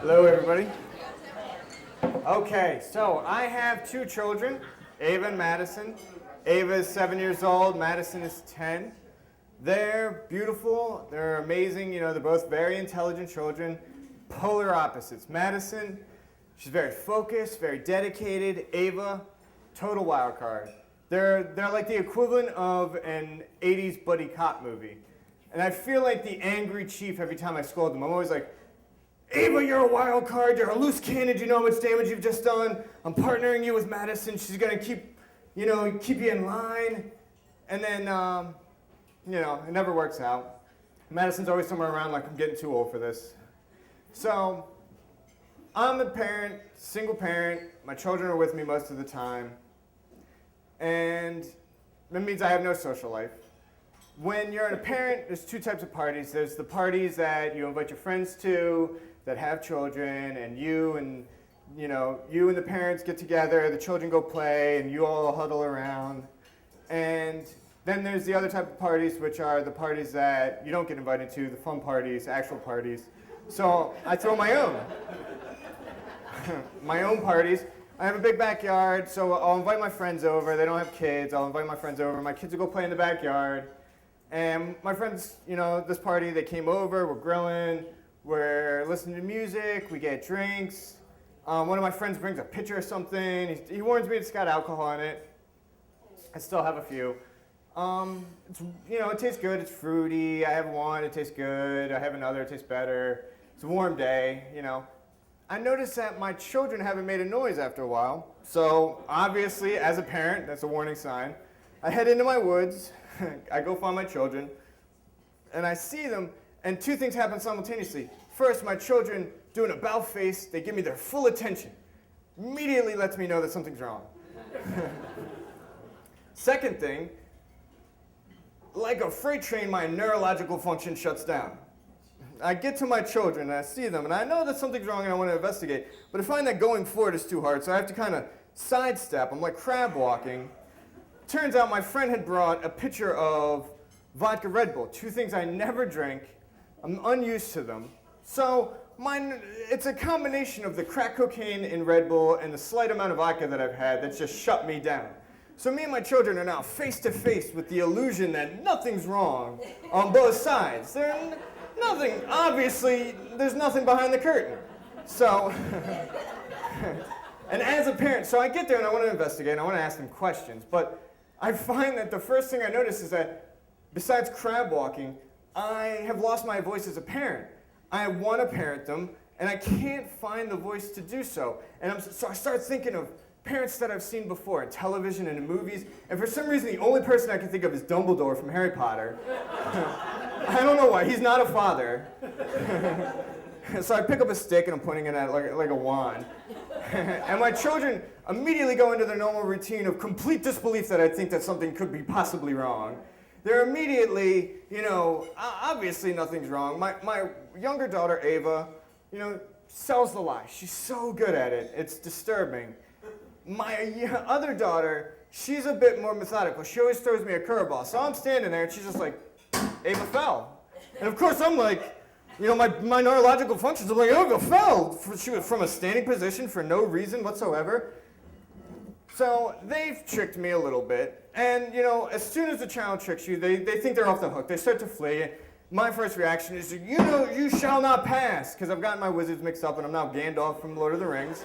Hello, everybody. Okay, so I have two children, Ava and Madison. Ava is 7 years old, Madison is 10. They're beautiful, they're amazing, they're both very intelligent children, polar opposites. Madison, she's very focused, very dedicated. Ava, total wild card. They're like the equivalent of an 80s buddy cop movie. And I feel like the angry chief every time I scold them. I'm always like, Ava, you're a wild card, you're a loose cannon, do you know how much damage you've just done? I'm partnering you with Madison, she's gonna keep you in line. And then, it never works out. Madison's always somewhere around like, I'm getting too old for this. So, I'm a parent, single parent, my children are with me most of the time. And that means I have no social life. When you're a parent, there's two types of parties. There's the parties that you invite your friends to, that have children, and you and the parents get together, the children go play, and you all huddle around. And then there's the other type of parties, which are the parties that you don't get invited to, the fun parties, actual parties. So I throw my own. My own parties. I have a big backyard, so I'll invite my friends over. They don't have kids. I'll invite my friends over. My kids will go play in the backyard. And my friends, this party, they came over, we're grilling, we're listening to music, we get drinks. One of my friends brings a pitcher or something. He warns me it's got alcohol in it. I still have a few. It tastes good, it's fruity. I have one, it tastes good. I have another, it tastes better. It's a warm day, I noticed that my children haven't made a noise after a while. So obviously, as a parent, that's a warning sign. I head into my woods, I go find my children, and I see them, and two things happen simultaneously. First, my children do an about face, they give me their full attention. Immediately lets me know that something's wrong. Second thing, like a freight train, my neurological function shuts down. I get to my children, and I see them, and I know that something's wrong and I want to investigate, but I find that going forward is too hard, so I have to kind of sidestep. I'm like crab walking. Turns out my friend had brought a pitcher of vodka Red Bull, two things I never drink. I'm unused to them. So it's a combination of the crack cocaine in Red Bull and the slight amount of vodka that I've had that's just shut me down. So me and my children are now face to face with the illusion that nothing's wrong on both sides. Obviously, there's nothing behind the curtain. So, and as a parent, so I get there and I want to investigate and I want to ask them questions, but I find that the first thing I notice is that besides crab walking, I have lost my voice as a parent. I want to parent them, and I can't find the voice to do so. And so I start thinking of parents that I've seen before in television and in movies, and for some reason the only person I can think of is Dumbledore from Harry Potter. I don't know why, he's not a father. So I pick up a stick and I'm pointing it at like a wand. And my children immediately go into their normal routine of complete disbelief that I think that something could be possibly wrong. They're immediately, obviously nothing's wrong. My younger daughter, Ava, sells the lie. She's so good at it. It's disturbing. My other daughter, she's a bit more methodical. She always throws me a curveball. So I'm standing there and she's just like, Ava fell. And of course I'm like, my neurological functions, I'm like, Ava fell. She was from a standing position for no reason whatsoever. So they've tricked me a little bit. And, as soon as the child tricks you, they think they're off the hook. They start to flee. My first reaction is, you shall not pass, because I've gotten my wizards mixed up and I'm now Gandalf from Lord of the Rings.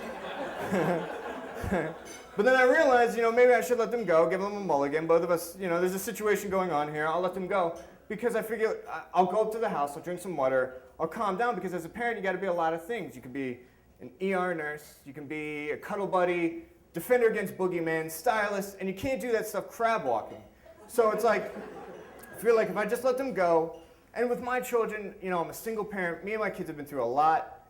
But then I realized, maybe I should let them go, give them a mulligan. Both of us, there's a situation going on here. I'll let them go. Because I figure I'll go up to the house, I'll drink some water, I'll calm down, because as a parent, you got to be a lot of things. You can be an ER nurse, you can be a cuddle buddy, defender against boogeyman, stylist, and you can't do that stuff crab walking. So it's like, I feel like if I just let them go, and with my children, I'm a single parent, me and my kids have been through a lot.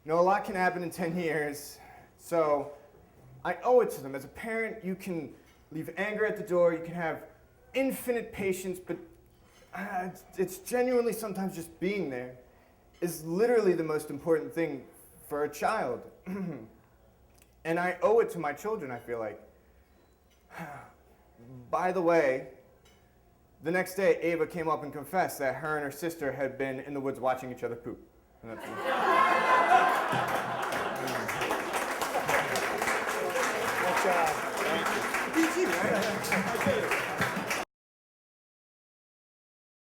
A lot can happen in 10 years. So I owe it to them. As a parent, you can leave anger at the door, you can have infinite patience, but it's genuinely sometimes just being there is literally the most important thing for a child. And I owe it to my children, I feel like. By the way, the next day, Ava came up and confessed that her and her sister had been in the woods watching each other poop. And that's